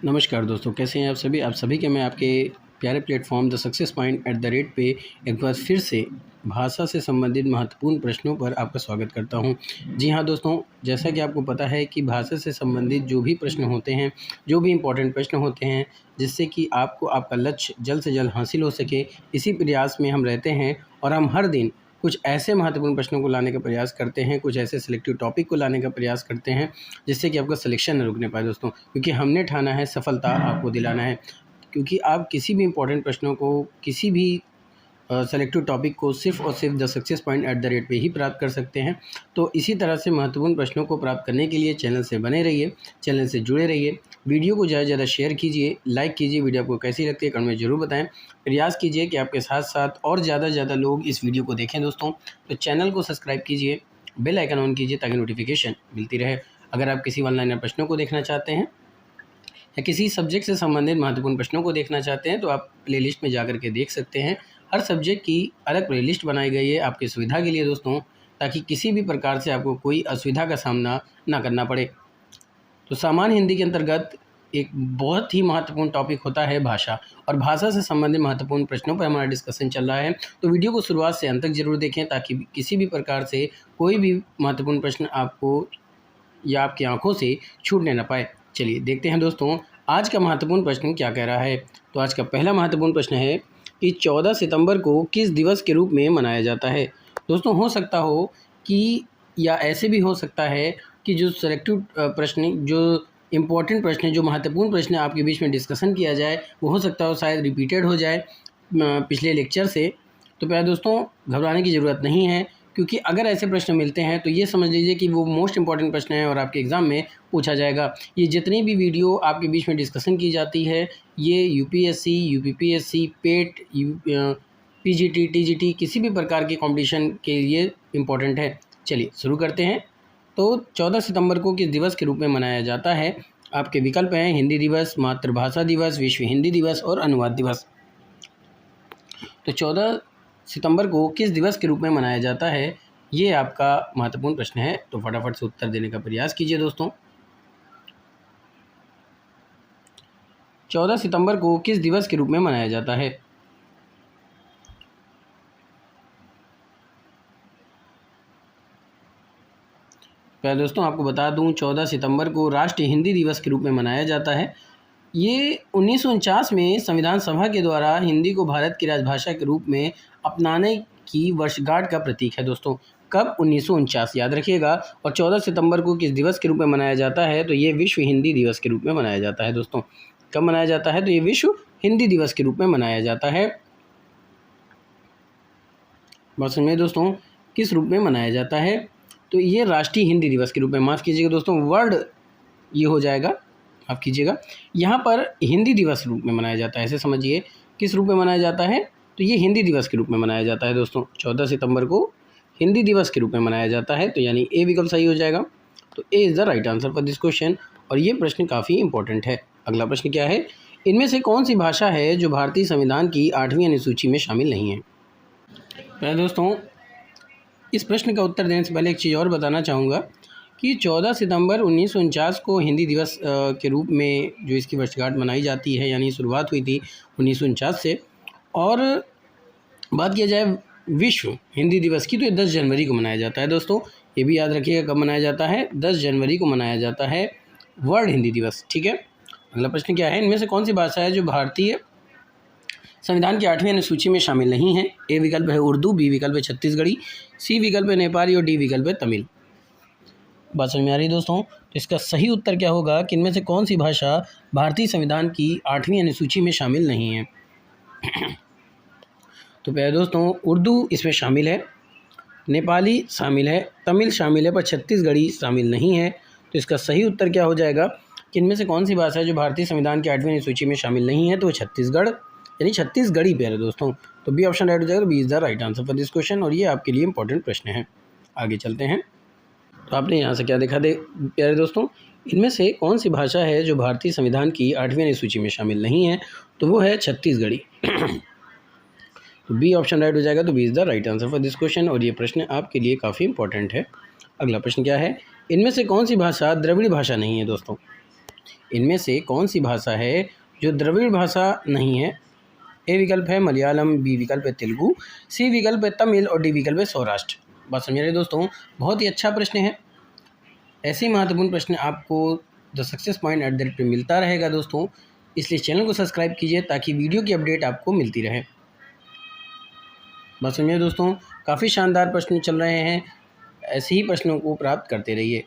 नमस्कार दोस्तों, कैसे हैं आप सभी के मैं आपके प्यारे platform the success point at the rate पे एक बार फिर से भाषा से संबंधित महत्वपूर्ण प्रश्नों पर आपका स्वागत करता हूं। जी हाँ दोस्तों, जैसा कि आपको पता है कि भाषा से संबंधित जो भी प्रश्न होते हैं, जो भी इम्पोर्टेंट प्रश्न होते हैं, जिससे कि आपको आपका लक्ष्य जल्द से जल्द हासिल हो सके, इसी प्रयास में हम रहते हैं और हम हर दिन कुछ ऐसे महत्वपूर्ण प्रश्नों को लाने का प्रयास करते हैं, कुछ ऐसे सिलेक्टिव टॉपिक को लाने का प्रयास करते हैं जिससे कि आपका सिलेक्शन न रुकने पाए दोस्तों, क्योंकि हमने ठाना है सफलता आपको दिलाना है। क्योंकि आप किसी भी इम्पोर्टेंट प्रश्नों को, किसी भी सेलेक्टिव टॉपिक को सिर्फ और सिर्फ the success point at the rate पे ही प्राप्त कर सकते हैं। तो इसी तरह से महत्वपूर्ण प्रश्नों को प्राप्त करने के लिए चैनल से बने रहिए, चैनल से जुड़े रहिए, वीडियो को ज़्यादा से ज़्यादा शेयर कीजिए, लाइक कीजिए, वीडियो आपको कैसी लगती है कमेंट में ज़रूर बताएं। प्रयास कीजिए कि आपके साथ साथ और ज़्यादा से ज़्यादा लोग इस वीडियो को देखें दोस्तों। तो चैनल को सब्सक्राइब कीजिए, बेल आइकन ऑन कीजिए ताकि नोटिफिकेशन मिलती रहे। अगर आप किसी ऑनलाइन प्रश्नों को देखना चाहते हैं या किसी सब्जेक्ट से संबंधित महत्वपूर्ण प्रश्नों को देखना चाहते हैं तो आप प्लेलिस्ट में जाकर के देख सकते हैं। हर सब्जेक्ट की अलग प्लेलिस्ट बनाई गई है आपकी सुविधा के लिए दोस्तों, ताकि किसी भी प्रकार से आपको कोई असुविधा का सामना ना करना पड़े। तो सामान्य हिंदी के अंतर्गत एक बहुत ही महत्वपूर्ण टॉपिक होता है भाषा, और भाषा से संबंधित महत्वपूर्ण प्रश्नों पर हमारा डिस्कशन चल रहा है। तो वीडियो को शुरुआत से अंत तक जरूर देखें ताकि किसी भी प्रकार से कोई भी महत्वपूर्ण प्रश्न आपको या आपकी आंखों से छूटने न पाए। चलिए देखते हैं दोस्तों आज का महत्वपूर्ण प्रश्न क्या कह रहा है। तो आज का पहला महत्वपूर्ण प्रश्न है कि 14 सितंबर को किस दिवस के रूप में मनाया जाता है। दोस्तों हो सकता हो कि, या ऐसे भी हो सकता है कि जो सेलेक्टिव प्रश्न, जो इम्पोर्टेंट प्रश्न, जो महत्वपूर्ण प्रश्न आपके बीच में डिस्कशन किया जाए, वो हो सकता हो शायद रिपीटेड हो जाए पिछले लेक्चर से। तो प्यारे दोस्तों घबराने की ज़रूरत नहीं है, क्योंकि अगर ऐसे प्रश्न मिलते हैं तो ये समझ लीजिए कि वो मोस्ट इंपॉर्टेंट प्रश्न है और आपके एग्ज़ाम में पूछा जाएगा। ये जितनी भी वीडियो आपके बीच में डिस्कशन की जाती है, ये यूपीएससी, यूपीपीएससी, पेट, पीजीटी, टीजीटी, किसी भी प्रकार के कंपटीशन के लिए इम्पोर्टेंट है। चलिए शुरू करते हैं। तो 14 सितंबर को किस दिवस के रूप में मनाया जाता है? आपके विकल्प हैं हिंदी दिवस, मातृभाषा दिवस, विश्व हिंदी दिवस और अनुवाद दिवस। तो 14 सितंबर को किस दिवस के रूप में मनाया जाता है, ये आपका महत्वपूर्ण प्रश्न है। तो फटाफट से उत्तर देने का प्रयास कीजिए दोस्तों। 14 सितंबर को किस दिवस के रूप में मनाया जाता है? पहले दोस्तों आपको बता दूं, 14 सितंबर को राष्ट्रीय हिंदी दिवस के रूप में मनाया जाता है। ये 1949 में संविधान सभा के द्वारा हिंदी को भारत की राजभाषा के रूप में अपनाने की वर्षगांठ का प्रतीक है दोस्तों। कब? 1949, याद रखिएगा। और 14 सितंबर को किस दिवस के रूप में मनाया जाता है? तो ये विश्व हिंदी दिवस के रूप में मनाया जाता है दोस्तों। कब मनाया जाता है? तो ये विश्व हिंदी दिवस के रूप में मनाया जाता है। बात समझिए दोस्तों, किस रूप में मनाया जाता है? तो ये राष्ट्रीय हिंदी दिवस के रूप में, माफ़ कीजिएगा दोस्तों, वर्ल्ड ये हो जाएगा, माफ़ कीजिएगा, यहाँ पर हिंदी दिवस रूप में मनाया जाता है। ऐसे समझिए किस रूप में मनाया जाता है? तो ये हिंदी दिवस के रूप में मनाया जाता है दोस्तों। 14 सितंबर को हिंदी दिवस के रूप में मनाया जाता है, तो यानी ए विकल्प सही हो जाएगा। तो A is the right answer for this question, और ये प्रश्न काफ़ी इंपॉर्टेंट है। अगला प्रश्न क्या है? इनमें से कौन सी भाषा है जो भारतीय संविधान की 8वीं अनुसूची में शामिल नहीं है? पहले दोस्तों इस प्रश्न का उत्तर देने से पहले एक चीज़ और बताना चाहूँगा कि 14 सितंबर 1949 को हिंदी दिवस के रूप में जो इसकी वर्षगांठ मनाई जाती है, यानी शुरुआत हुई थी 1949 से। और बात किया जाए विश्व हिंदी दिवस की, तो ये 10 जनवरी को मनाया जाता है दोस्तों। ये भी याद रखिएगा कब मनाया जाता है? 10 जनवरी को मनाया जाता है वर्ल्ड हिंदी दिवस। ठीक है, अगला प्रश्न क्या है? इनमें से कौन सी भाषा है जो भारतीय संविधान की 8वीं अनुसूची में शामिल नहीं है? ए विकल्प है उर्दू, बी विकल्प है छत्तीसगढ़ी, सी विकल्प है नेपाली और डी विकल्प है तमिल। बात समझ में आ रही है दोस्तों? तो इसका सही उत्तर क्या होगा कि इनमें से कौन सी भाषा भारतीय संविधान की 8वीं अनुसूची में शामिल नहीं है? तो प्यारे दोस्तों उर्दू इसमें शामिल है, नेपाली शामिल है, तमिल शामिल है, पर छत्तीसगढ़ी शामिल नहीं है। तो इसका सही उत्तर क्या हो जाएगा कि इनमें से कौन सी भाषा है जो भारतीय संविधान की 8वीं अनुसूची में शामिल नहीं है? तो छत्तीसगढ़, यानी छत्तीसगढ़ी प्यारे दोस्तों। तो बी ऑप्शन राइट हो जाएगा। B is the right answer for this question, और ये आपके लिए इंपॉर्टेंट प्रश्न है। आगे चलते हैं। तो आपने यहाँ से क्या देखा दे प्यारे दोस्तों, इनमें से कौन सी भाषा है जो भारतीय संविधान की 8वीं अनुसूची में शामिल नहीं है? तो वो है छत्तीसगढ़ी। तो बी ऑप्शन राइट हो जाएगा। तो B is the right answer for this question, और ये प्रश्न आपके लिए काफ़ी इंपॉर्टेंट है। अगला प्रश्न क्या है? इनमें से कौन सी भाषा द्रविड़ भाषा नहीं है दोस्तों? इनमें से कौन सी भाषा है जो द्रविड़ भाषा नहीं है? ए विकल्प है मलयालम, बी विकल्प है तेलुगु, सी विकल्प है तमिल और डी विकल्प है सौराष्ट्र। बात समझ रहे दोस्तों, बहुत ही अच्छा प्रश्न है। ऐसे ही महत्वपूर्ण प्रश्न आपको द सक्सेस पॉइंट @ पे मिलता रहेगा दोस्तों, इसलिए चैनल को सब्सक्राइब कीजिए ताकि वीडियो की अपडेट आपको मिलती रहे। बस समझिए दोस्तों, काफ़ी शानदार प्रश्न चल रहे हैं। ऐसे ही प्रश्नों को प्राप्त करते रहिए,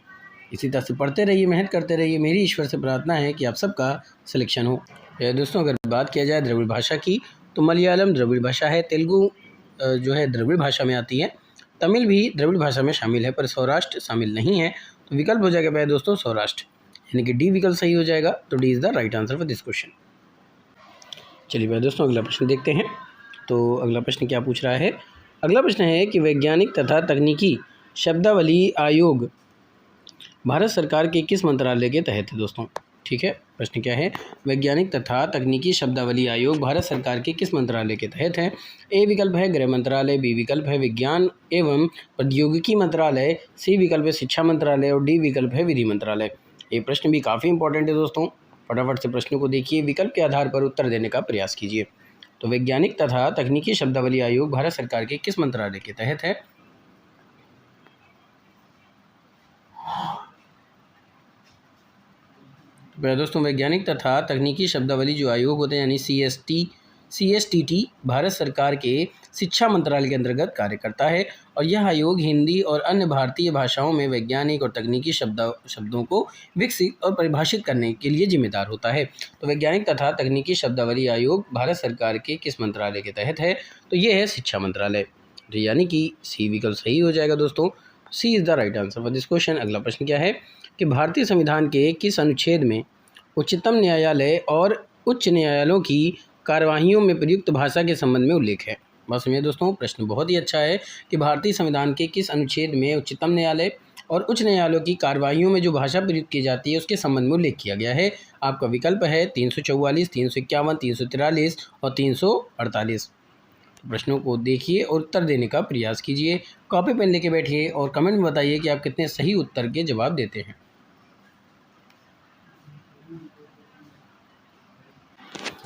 इसी तरह से पढ़ते रहिए, मेहनत करते रहिए। मेरी ईश्वर से प्रार्थना है कि आप सबका सिलेक्शन हो। दोस्तों, अगर बात किया जाए द्रविड़ भाषा की, तो मलयालम द्रविड़ भाषा है, तेलुगु जो है द्रविड़ भाषा में आती है, तमिल भी द्रविड़ भाषा में शामिल है, पर सौराष्ट्र शामिल नहीं है। तो विकल्प हो जाएगा प्यारे दोस्तों सौराष्ट्र, यानी कि डी विकल्प सही हो जाएगा। तो D is the right answer for this question. चलिए प्यारे दोस्तों, अगला प्रश्न देखते हैं। तो अगला प्रश्न क्या पूछ रहा है? अगला प्रश्न है कि वैज्ञानिक तथा तकनीकी शब्दावली आयोग भारत सरकार के किस मंत्रालय के तहत है दोस्तों? ठीक है, प्रश्न क्या है? वैज्ञानिक तथा तकनीकी शब्दावली आयोग भारत सरकार के किस मंत्रालय के तहत है? ए विकल्प है गृह मंत्रालय, बी विकल्प है विज्ञान एवं प्रौद्योगिकी मंत्रालय, सी विकल्प है शिक्षा मंत्रालय और डी विकल्प है विधि मंत्रालय। ये प्रश्न भी काफ़ी इंपॉर्टेंट है दोस्तों, फटाफट से प्रश्न को देखिए, विकल्प के आधार पर उत्तर देने का प्रयास कीजिए। तो वैज्ञानिक तथा तकनीकी शब्दावली आयोग भारत सरकार के किस मंत्रालय के तहत है? दोस्तों, वैज्ञानिक तथा तकनीकी शब्दावली जो आयोग होते हैं यानी CSTT भारत सरकार के शिक्षा मंत्रालय के अंतर्गत कार्य करता है और यह आयोग हिंदी और अन्य भारतीय भाषाओं में वैज्ञानिक और तकनीकी शब्दों को विकसित और परिभाषित करने के लिए जिम्मेदार होता है। तो वैज्ञानिक तथा तकनीकी शब्दावली आयोग भारत सरकार के किस मंत्रालय के तहत है? तो ये है शिक्षा मंत्रालय, यानी कि सी विकल्प सही हो जाएगा दोस्तों। C is the right answer for this question. अगला प्रश्न क्या है कि भारतीय संविधान के किस अनुच्छेद में उच्चतम न्यायालय और उच्च न्यायालयों की कार्यवाहियों में प्रयुक्त भाषा के संबंध में उल्लेख है? बस समझिए दोस्तों, प्रश्न बहुत ही अच्छा है कि भारतीय संविधान के किस अनुच्छेद में उच्चतम न्यायालय और उच्च न्यायालयों की कार्यवाहियों में जो भाषा प्रयुक्त की जाती है उसके संबंध में उल्लेख किया गया है। आपका विकल्प है 344, 351, 343 और 348। प्रश्नों को देखिए और उत्तर देने का प्रयास कीजिए। कॉपी पेन लेके बैठिए और कमेंट में बताइए कि आप कितने सही उत्तर के जवाब देते हैं।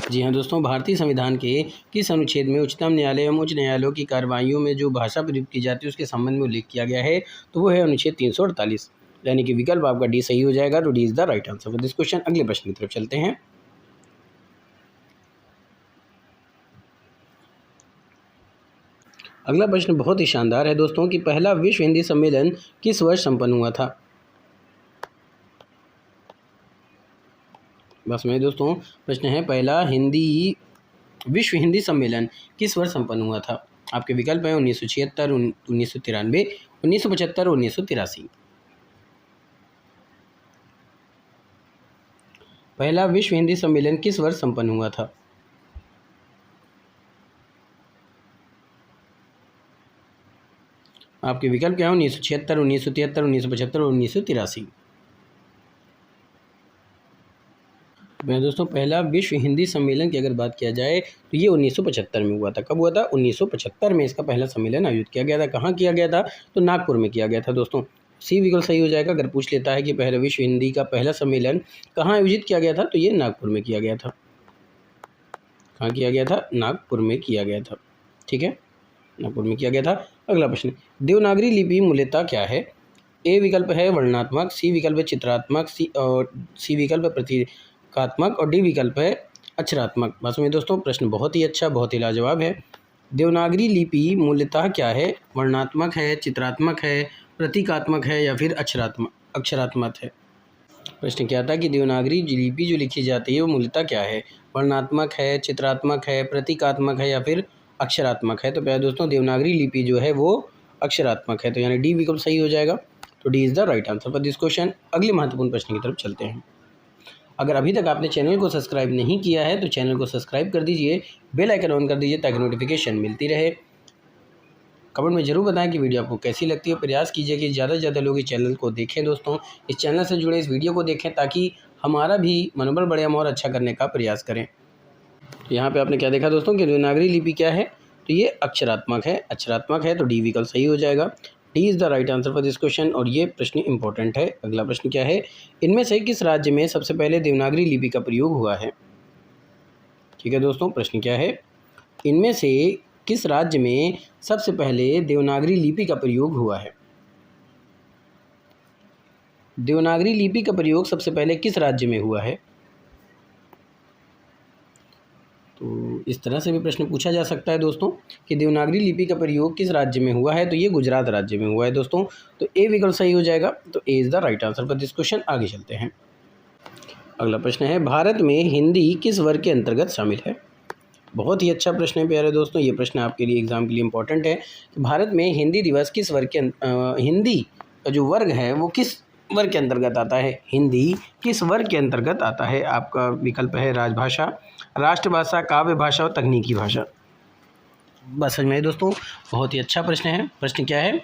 जी हाँ दोस्तों, भारतीय संविधान के किस अनुच्छेद में उच्चतम न्यायालय एवं उच्च न्यायालयों की कार्यवाहियों में जो भाषा प्रयुक्त की जाती है उसके संबंध में उल्लेख किया गया है? तो वो है अनुच्छेद 348, यानी कि विकल्प आपका डी सही हो जाएगा। तो D is the right answer for this question. अगले प्रश्न की तरफ चलते हैं। अगला प्रश्न बहुत ही शानदार है दोस्तों कि पहला विश्व हिंदी सम्मेलन किस वर्ष संपन्न हुआ था? बस में दोस्तों, प्रश्न है पहला विश्व हिंदी सम्मेलन किस वर्ष संपन्न हुआ था? आपके विकल्प हैं 1976, 1993, 1975 और 1983। पहला विश्व हिंदी सम्मेलन किस वर्ष संपन्न हुआ था? आपके विकल्प क्या है? 1976, 1973, 1975 और 1983। दोस्तों, पहला विश्व हिंदी सम्मेलन की अगर बात किया जाए तो ये 1975 में हुआ था। कब हुआ था? 1975 में इसका पहला सम्मेलन आयोजित किया गया था। कहाँ किया गया था? तो नागपुर में किया गया था दोस्तों। सी विकल्प सही हो जाएगा। अगर पूछ लेता है कि पहला विश्व हिंदी का पहला सम्मेलन कहाँ आयोजित किया गया था, तो ये नागपुर में किया गया था। कहाँ किया गया था? नागपुर में किया गया था। ठीक है, नागपुर में किया गया था। अगला प्रश्न, देवनागरी लिपि मूलतः क्या है? ए विकल्प है वर्णनात्मक, सी विकल्प है चित्रात्मक, सी विकल्प है प्रतीकात्मक और डी विकल्प है अक्षरात्मक। बस में दोस्तों, प्रश्न बहुत ही अच्छा, बहुत ही लाजवाब है। देवनागरी लिपि मूलतः क्या है? वर्णनात्मक है, चित्रात्मक है, प्रतीकात्मक है या फिर अक्षरात्मक है? प्रश्न क्या था कि देवनागरी लिपि जो लिखी जाती है वो मूलतः क्या है? वर्णनात्मक है, चित्रात्मक है, प्रतीकात्मक है या फिर अक्षरात्मक है? तो प्यारे दोस्तों, देवनागरी लिपि जो है वो अक्षरात्मक है, तो यानी डी विकल्प सही हो जाएगा। तो D is the right answer for this question. अगले महत्वपूर्ण प्रश्न की तरफ चलते हैं। अगर अभी तक आपने चैनल को सब्सक्राइब नहीं किया है तो चैनल को सब्सक्राइब कर दीजिए, बेल आइकन ऑन कर दीजिए ताकि नोटिफिकेशन मिलती रहे। कमेंट में ज़रूर बताएं कि वीडियो आपको कैसी लगती है। प्रयास कीजिए कि ज़्यादा से ज़्यादा लोग इस चैनल को देखें दोस्तों, इस चैनल से जुड़े इस वीडियो को देखें ताकि हमारा भी मनोबल बढ़े, हम और अच्छा करने का प्रयास करें। तो यहाँ पे आपने क्या देखा दोस्तों कि देवनागरी लिपि क्या है? तो ये अक्षरात्मक है। अक्षरात्मक है तो डी विकल्प सही हो जाएगा। D is the right answer for this question. और ये प्रश्न इंपॉर्टेंट है। अगला प्रश्न क्या है, इनमें से किस राज्य में सबसे पहले देवनागरी लिपि का प्रयोग हुआ है। ठीक है दोस्तों, प्रश्न क्या है, इनमें से किस राज्य में सबसे पहले देवनागरी लिपि का प्रयोग हुआ है। देवनागरी लिपि का प्रयोग सबसे पहले किस राज्य में हुआ है। तो इस तरह से भी प्रश्न पूछा जा सकता है दोस्तों कि देवनागरी लिपि का प्रयोग किस राज्य में हुआ है। तो ये गुजरात राज्य में हुआ है दोस्तों। तो ए विकल्प सही हो जाएगा। तो A is the right answer for this question. आगे चलते हैं। अगला प्रश्न है, भारत में हिंदी किस वर्ग के अंतर्गत शामिल है। बहुत ही अच्छा प्रश्न है प्यारे दोस्तों। ये प्रश्न आपके लिए एग्जाम के लिए इंपॉर्टेंट है कि भारत में हिंदी दिवस किस वर्ग के हिंदी का जो वर्ग है वो किस वर्ग के अंतर्गत आता है। हिंदी किस वर्ग के अंतर्गत आता है। आपका विकल्प है राजभाषा, राष्ट्रभाषा, काव्य भाषा और तकनीकी भाषा। बस समझ में आए दोस्तों। बहुत ही अच्छा प्रश्न है। प्रश्न क्या है,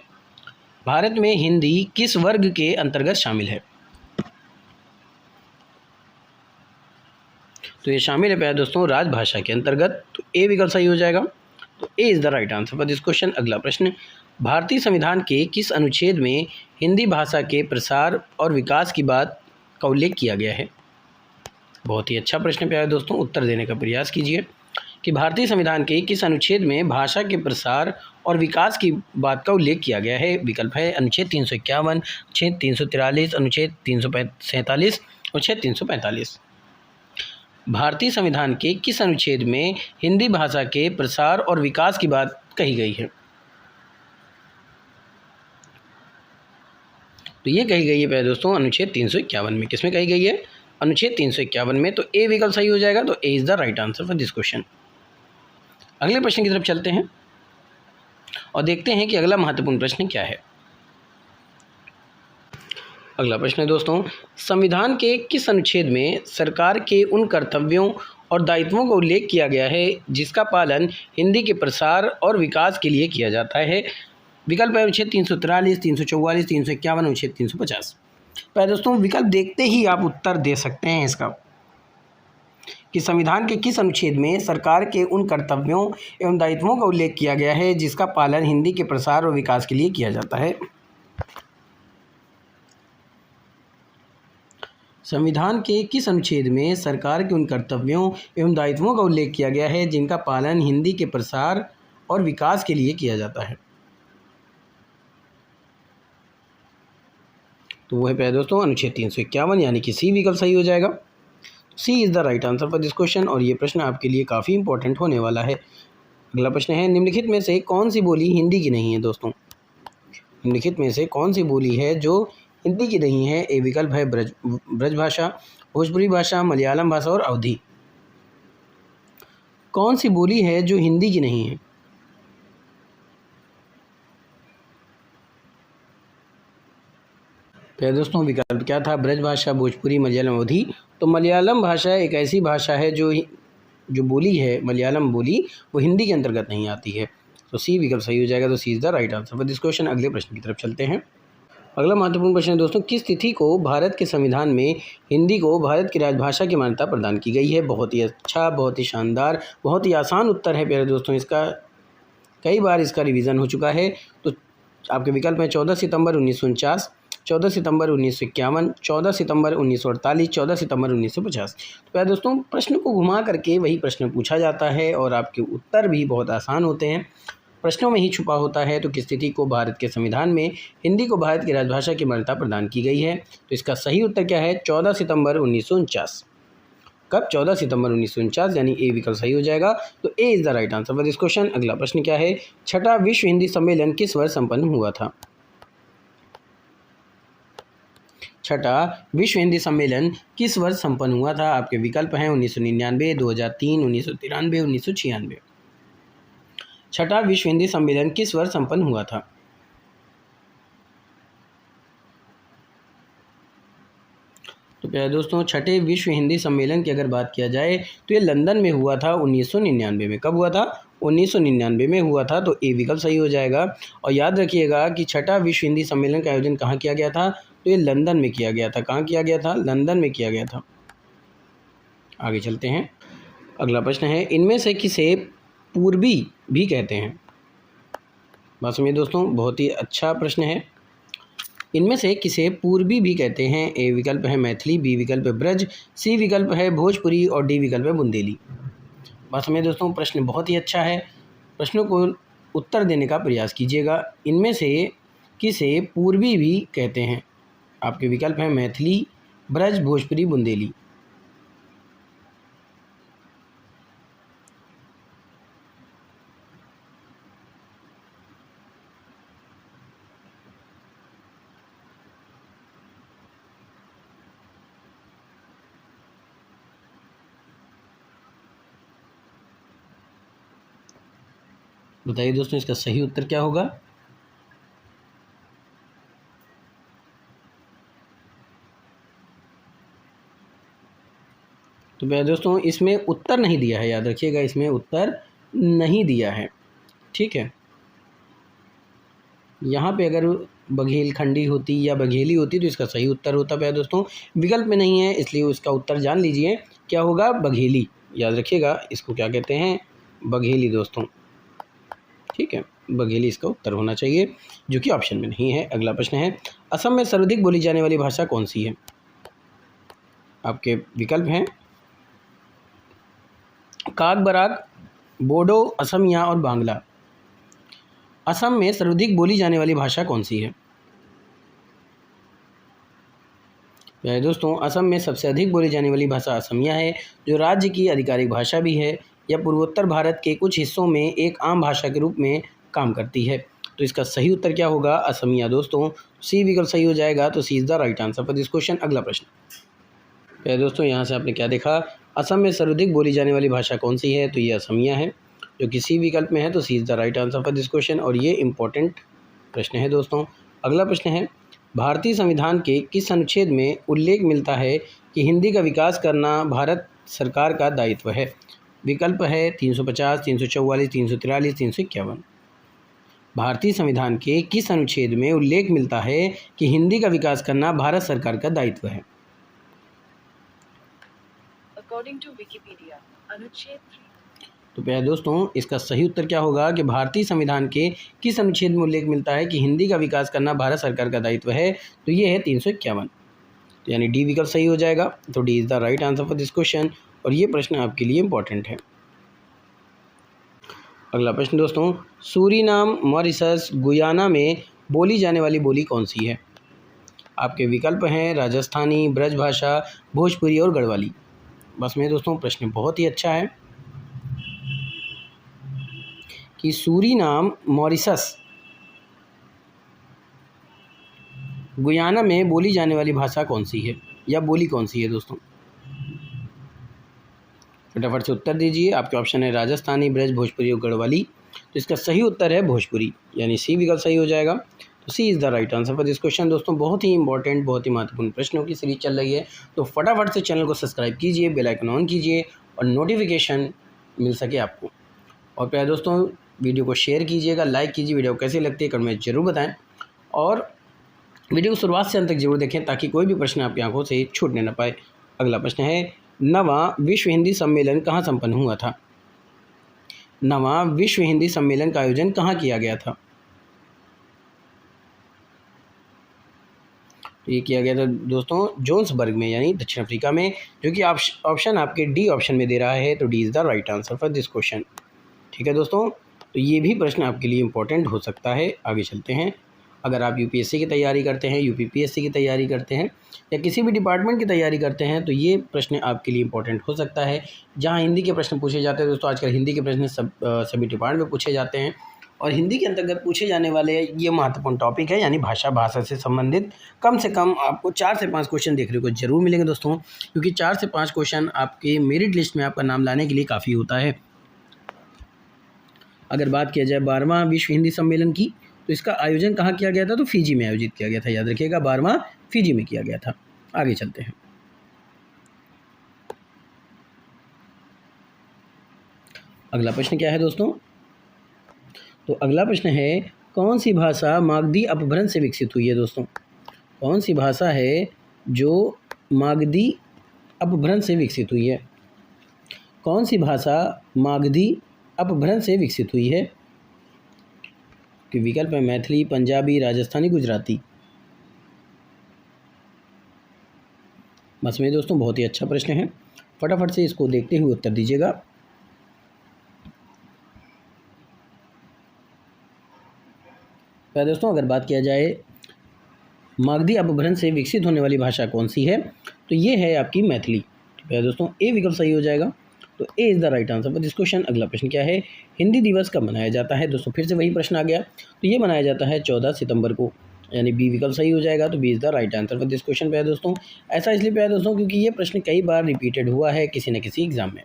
भारत में हिंदी किस वर्ग के अंतर्गत शामिल है। तो ये शामिल है प्यारे दोस्तों राजभाषा के अंतर्गत। तो ए विकल्प सही हो जाएगा। तो A is the right answer for this question. अगला प्रश्न, भारतीय संविधान के किस अनुच्छेद में हिंदी भाषा के प्रसार और विकास की बात का उल्लेख किया गया है। बहुत ही अच्छा प्रश्न प्यारे दोस्तों। उत्तर देने का प्रयास कीजिए कि भारतीय संविधान के किस अनुच्छेद में भाषा के प्रसार और विकास की बात का उल्लेख किया गया है। विकल्प है अनुच्छेद 351, अनुच्छेद 343, अनुच्छेद 347 और अनुच्छेद 345। भारतीय संविधान के किस अनुच्छेद में हिंदी भाषा के प्रसार और विकास की बात कही गई है। तो ये कही गई है प्यारे दोस्तों अनुच्छेद 351 में। किसमें कही गई है, अनुच्छेद 351 में। तो ए विकल्प सही हो जाएगा। तो A is the right answer for this question. अगले प्रश्न की तरफ चलते हैं और देखते हैं कि अगला महत्वपूर्ण प्रश्न क्या है। अगला प्रश्न है दोस्तों, संविधान के किस अनुच्छेद में सरकार के उन कर्तव्यों और दायित्वों का उल्लेख किया गया है जिसका पालन हिंदी के प्रसार और विकास के लिए किया जाता है। विकल्प है अनुच्छेद 343, 344, 351, अनुच्छेद 350। पहले दोस्तों विकल्प देखते ही आप उत्तर दे सकते हैं इसका कि संविधान के किस अनुच्छेद में सरकार के उन कर्तव्यों एवं दायित्वों का उल्लेख किया गया है जिसका पालन हिंदी के प्रसार और विकास के लिए किया जाता है। संविधान के किस अनुच्छेद में सरकार के उन कर्तव्यों एवं दायित्वों का उल्लेख किया गया है जिनका पालन हिंदी के प्रसार और विकास के लिए किया जाता है। तो वो है प्यारे दोस्तों अनुच्छेद 351, यानी कि सी विकल्प सही हो जाएगा। C is the right answer for this question. और ये प्रश्न आपके लिए काफ़ी इंपॉर्टेंट होने वाला है। अगला प्रश्न है, निम्नलिखित में से कौन सी बोली हिंदी की नहीं है। दोस्तों निम्नलिखित में से कौन सी बोली है जो हिंदी की नहीं है। ए विकल्प है ब्रज भाषा, भोजपुरी भाषा, मलयालम भाषा और अवधी। कौन सी बोली है जो हिंदी की नहीं है। तो दोस्तों विकल्प क्या था, ब्रज भाषा, भोजपुरी, मलयालम, अवधी। तो मलयालम भाषा एक ऐसी भाषा है जो बोली है, मलयालम बोली, वो हिंदी के अंतर्गत नहीं आती है। तो सी विकल्प सही हो जाएगा। तो C is the right answer for this question. अगले प्रश्न की तरफ चलते हैं। अगला महत्वपूर्ण प्रश्न है दोस्तों, किस तिथि को भारत के संविधान में हिंदी को भारत की राजभाषा की मान्यता प्रदान की गई है। बहुत ही अच्छा, बहुत ही शानदार, बहुत ही आसान उत्तर है प्यारे दोस्तों इसका। कई बार इसका रिवीजन हो चुका है। तो आपके विकल्प हैं 14 सितंबर 1949, 14 सितंबर 1951, 14 सितंबर 1948, 14 सितंबर 1950। तो प्यारे दोस्तों प्रश्न को घुमा करके वही प्रश्न पूछा जाता है और आपके उत्तर भी बहुत आसान होते हैं। प्रश्नों में ही छुपा होता है। तो किस तिथि को भारत के संविधान में हिंदी को भारत की राजभाषा की मान्यता प्रदान की गई है। तो इसका सही उत्तर क्या है, 14 सितंबर 1949। कब, 14 सितंबर 1949, यानी ए विकल्प सही हो जाएगा। तो A is the right answer for this question. अगला प्रश्न क्या है, छठा विश्व हिंदी सम्मेलन किस वर्ष संपन्न हुआ था। छठा विश्व हिंदी सम्मेलन किस वर्ष संपन्न हुआ था। आपके विकल्प हैं 1999, 2003, 1993, 1996। छठा विश्व हिंदी सम्मेलन किस वर्ष संपन्न हुआ था। तो प्यारे दोस्तों छठे विश्व हिंदी सम्मेलन की अगर बात किया जाए तो ये लंदन में हुआ था 1999 में। कब हुआ था, 1999 में हुआ था। तो ए विकल्प सही हो जाएगा। और याद रखिएगा कि छठा विश्व हिंदी सम्मेलन का आयोजन कहाँ किया गया था। तो ये लंदन में किया गया था। कहाँ किया गया था, लंदन में किया गया था। आगे चलते हैं। अगला प्रश्न है, इनमें से किसे पूर्वी भी कहते हैं। बात समझिए दोस्तों, बहुत ही अच्छा प्रश्न है। इनमें से किसे पूर्वी भी कहते हैं? ए विकल्प है मैथिली, बी विकल्प है ब्रज, सी विकल्प है भोजपुरी और डी विकल्प है बुंदेली। बात समझिए दोस्तों, प्रश्न बहुत ही अच्छा है। प्रश्नों को उत्तर देने का प्रयास कीजिएगा। इनमें से किसे पूर्वी भी कहते हैं? आपके विकल्प हैं मैथिली, ब्रज, भोजपुरी, बुंदेली। बताइए दोस्तों, इसका सही उत्तर क्या होगा? तो प्यारे दोस्तों, इसमें उत्तर नहीं दिया है, याद रखिएगा, इसमें उत्तर नहीं दिया है। ठीक है, यहाँ पे अगर बघेलखंडी होती या बघेली होती तो इसका सही उत्तर होता। प्यारे दोस्तों, विकल्प में नहीं है, इसलिए उसका उत्तर जान लीजिए, क्या होगा? बघेली। याद रखिएगा, इसको क्या कहते हैं? बघेली दोस्तों। ठीक है, बघेली इसका उत्तर होना चाहिए, जो कि ऑप्शन में नहीं है। अगला प्रश्न है, असम में सर्वाधिक बोली जाने वाली भाषा कौन सी है? आपके विकल्प हैं काग-बराक, बोडो, असमिया और बांग्ला। असम में सर्वाधिक बोली जाने वाली भाषा कौन सी है? प्यारे दोस्तों, असम में सबसे अधिक बोली जाने वाली भाषा असमिया है, जो राज्य की आधिकारिक भाषा भी है। यह पूर्वोत्तर भारत के कुछ हिस्सों में एक आम भाषा के रूप में काम करती है। तो इसका सही उत्तर क्या होगा? असमिया दोस्तों। सी विकल्प सही हो जाएगा, तो C is the right answer for this question. अगला प्रश्न। प्यारे दोस्तों, यहाँ से आपने क्या देखा? असम में सर्वाधिक बोली जाने वाली भाषा कौन सी है? तो ये असमिया है, जो कि सी विकल्प में है, तो C is the right answer for this question. और ये इंपॉर्टेंट प्रश्न है दोस्तों। अगला प्रश्न है, भारतीय संविधान के किस अनुच्छेद में उल्लेख मिलता है कि हिंदी का विकास करना भारत सरकार का दायित्व है? विकल्प है 350, 344, 343, 351। भारतीय संविधान के किस अनुच्छेद में उल्लेख मिलता है कि हिंदी का विकास करना भारत सरकार का दायित्व है? अकॉर्डिंग टू विकिपीडिया, अनुच्छेद 3। तो प्यारे दोस्तों, इसका सही उत्तर क्या होगा कि भारतीय संविधान के किस अनुच्छेद में उल्लेख मिलता है कि हिंदी का विकास करना भारत सरकार का दायित्व है? तो ये है 351। तो यानी डी विकल्प सही हो जाएगा। तो D is the right answer for this question. और ये प्रश्न आपके लिए इंपॉर्टेंट है। अगला प्रश्न दोस्तों, सूरीनाम, मॉरिशस, गुयाना में बोली जाने वाली बोली कौन सी है? आपके विकल्प हैं राजस्थानी, ब्रजभाषा, भोजपुरी और गढ़वाली। बस में दोस्तों, प्रश्न बहुत ही अच्छा है कि सूरीनाम, मॉरिशस, गुयाना में बोली जाने वाली भाषा कौन सी है, या बोली कौन सी है दोस्तों? फटाफट से उत्तर दीजिए। आपके ऑप्शन है राजस्थानी, ब्रज, भोजपुरी और गढ़वाली। तो इसका सही उत्तर है भोजपुरी, यानी सी विकल्प सही हो जाएगा। तो C is the right answer for this question. दोस्तों, बहुत ही इंपॉर्टेंट, बहुत ही महत्वपूर्ण प्रश्नों की सीरीज चल रही है, तो फटाफट से चैनल को सब्सक्राइब कीजिए, बेल आइकन ऑन कीजिए और नोटिफिकेशन मिल सके आपको। और प्यारे दोस्तों, वीडियो को शेयर कीजिएगा, लाइक कीजिए। वीडियो कैसी लगती है कमेंट में ज़रूर बताएं, और वीडियो को शुरुआत से अंत तक जरूर देखें, ताकि कोई भी प्रश्न आपकी आंखों से छूटने न पाए। अगला प्रश्न है, नवां विश्व हिंदी सम्मेलन कहाँ संपन्न हुआ था? नवां विश्व हिंदी सम्मेलन का आयोजन कहाँ किया गया था? तो ये किया गया था दोस्तों जोहान्सबर्ग में, यानी दक्षिण अफ्रीका में, जो कि ऑप्शन आपके डी ऑप्शन में दे रहा है। तो D is the right answer for this question. ठीक है दोस्तों, तो ये भी प्रश्न आपके लिए इंपॉर्टेंट हो सकता है। आगे चलते हैं। अगर आप यूपीएससी की तैयारी करते हैं, यूपीपीएससी की तैयारी करते हैं, या किसी भी डिपार्टमेंट की तैयारी करते हैं, तो ये प्रश्न आपके लिए इंपॉर्टेंट हो सकता है। जहां हिंदी के प्रश्न पूछे जाते हैं दोस्तों, आजकल हिंदी के प्रश्न सभी डिपार्टमेंट में पूछे जाते हैं, और हिंदी के अंतर्गत पूछे जाने वाले ये महत्वपूर्ण टॉपिक है, यानी भाषा से संबंधित कम से कम आपको 4 से 5 क्वेश्चन देखने को जरूर मिलेंगे दोस्तों, क्योंकि 4 से 5 क्वेश्चन आपके मेरिट लिस्ट में आपका नाम लाने के लिए काफ़ी होता है। अगर बात किया जाए 12वां विश्व हिंदी सम्मेलन की, तो इसका आयोजन कहाँ किया गया था? तो फिजी में आयोजित किया गया था। याद रखिएगा, 12वां फिजी में किया गया था। आगे चलते हैं। अगला प्रश्न क्या है दोस्तों? तो अगला प्रश्न है, कौन सी भाषा मागधी अपभ्रंश से विकसित हुई है दोस्तों? कौन सी भाषा है जो मागधी अपभ्रंश से विकसित हुई है? कौन सी भाषा मागधी अपभ्रंश से विकसित हुई है? कि विकल्प है मैथिली, पंजाबी, राजस्थानी, गुजराती। बस में दोस्तों बहुत ही अच्छा प्रश्न है, फटाफट से इसको देखते हुए उत्तर दीजिएगा। दोस्तों अगर बात किया जाए मागधी अपभ्रंश से विकसित होने वाली भाषा कौन सी है, तो ये है आपकी मैथिली। दोस्तों ए विकल्प सही हो जाएगा, तो A is the right answer for this question. अगला प्रश्न क्या है, हिंदी दिवस कब मनाया जाता है। दोस्तों फिर से वही प्रश्न आ गया, तो ये मनाया जाता है 14 सितंबर को, यानी बी विकल्प सही हो जाएगा, तो B is the right answer for this question. दोस्तों ऐसा इसलिए दोस्तों क्योंकि ये प्रश्न कई बार रिपीटेड हुआ है किसी न किसी एग्जाम में।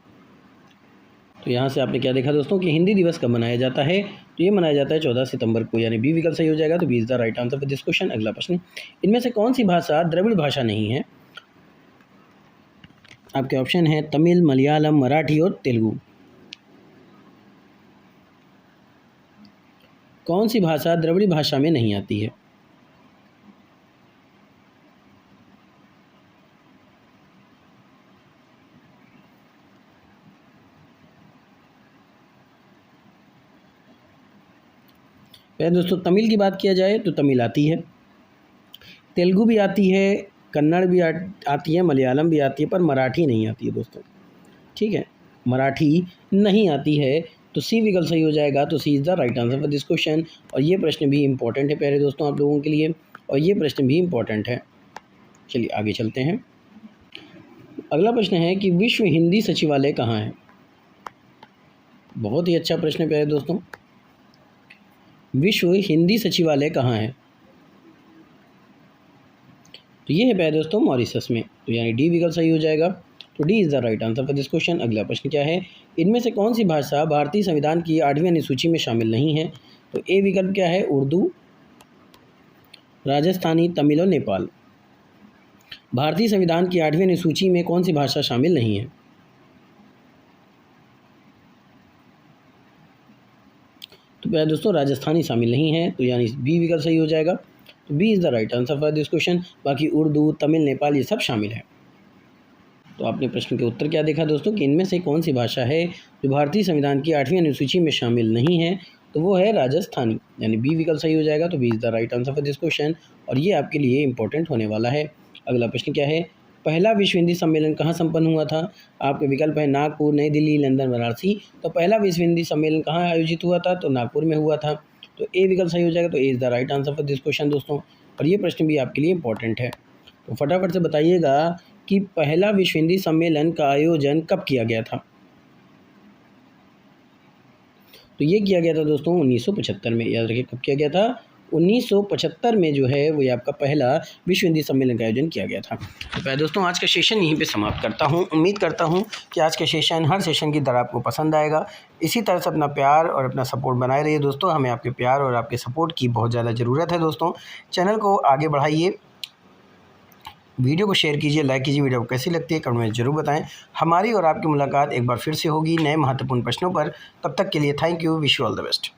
तो यहाँ से आपने क्या देखा दोस्तों कि हिंदी दिवस कब मनाया जाता है, तो ये मनाया जाता है 14 सितंबर को, यानी बी विकल्प सही हो जाएगा, तो B is the right answer for this question. अगला प्रश्न, इनमें से कौन सी भाषा द्रविड़ भाषा नहीं है। आपके ऑप्शन है तमिल, मलयालम, मराठी और तेलुगु। कौन सी भाषा द्रविड़ भाषा में नहीं आती है। दोस्तों तमिल की बात किया जाए तो तमिल आती है, तेलुगु भी आती है, कन्नड़ भी आती है, मलयालम भी आती है, पर मराठी नहीं आती है दोस्तों। ठीक है, मराठी नहीं आती है, तो सी विकल्प सही हो जाएगा, तो C is the right answer for this question. और ये प्रश्न भी इम्पोर्टेंट है प्यारे दोस्तों आप लोगों के लिए, और ये प्रश्न भी इम्पोर्टेंट है। चलिए आगे चलते हैं। अगला प्रश्न है कि विश्व हिंदी सचिवालय कहाँ है। बहुत ही अच्छा प्रश्न है प्यारे दोस्तों, विश्व हिंदी सचिवालय कहाँ है, तो ये है प्यारे दोस्तों मॉरिशस में, तो यानी डी विकल्प सही हो जाएगा, तो D is the right answer for this question. अगला प्रश्न क्या है, इनमें से कौन सी भाषा भारतीय संविधान की 8वीं अनुसूची में शामिल नहीं है, तो ए विकल्प क्या है, उर्दू, राजस्थानी, तमिल और नेपाल। भारतीय संविधान की 8वीं अनुसूची में कौन सी भाषा शामिल नहीं है, तो प्यारे दोस्तों राजस्थानी शामिल नहीं है, तो यानी बी विकल्प सही हो जाएगा, तो B is the right answer for this question. बाकी उर्दू, तमिल, नेपाल ये सब शामिल है। तो आपने प्रश्न के उत्तर क्या देखा दोस्तों कि इनमें से कौन सी भाषा है जो भारतीय संविधान की 8वीं अनुसूची में शामिल नहीं है, तो वो है राजस्थानी, यानी बी विकल्प सही हो जाएगा, तो B is the right answer for this question, और ये आपके लिए इंपॉर्टेंट होने वाला है। अगला प्रश्न क्या है, पहला विश्व हिंदी सम्मेलन कहाँ संपन्न हुआ था। आपके विकल्प है नागपुर, नई दिल्ली, लंदन, वाराणसी। तो पहला विश्व हिंदी सम्मेलन कहाँ आयोजित हुआ था, तो नागपुर में हुआ था, तो ए विकल्प सही हो जाएगा, तो A is the right answer for this question दोस्तों। और ये प्रश्न भी आपके लिए इंपॉर्टेंट है, तो फटाफट से बताइएगा कि पहला विश्व हिंदी सम्मेलन का आयोजन कब किया गया था, तो ये किया गया था दोस्तों 1975 में। याद रखिए कब किया गया था, 1975 में जो है वो आपका पहला विश्व हिंदी सम्मेलन का आयोजन किया गया था। तो दोस्तों आज का सेशन यहीं पे समाप्त करता हूँ। उम्मीद करता हूँ कि आज का सेशन हर सेशन की तरह आपको पसंद आएगा। इसी तरह से अपना प्यार और अपना सपोर्ट बनाए रहिए दोस्तों, हमें आपके प्यार और आपके सपोर्ट की बहुत ज़्यादा ज़रूरत है दोस्तों। चैनल को आगे बढ़ाइए, वीडियो को शेयर कीजिए, लाइक कीजिए। वीडियो को कैसी लगती है कमेंट में ज़रूर बताएं। हमारी और आपकी मुलाकात एक बार फिर से होगी नए महत्वपूर्ण प्रश्नों पर। तब तक के लिए thank you, wish you all the best.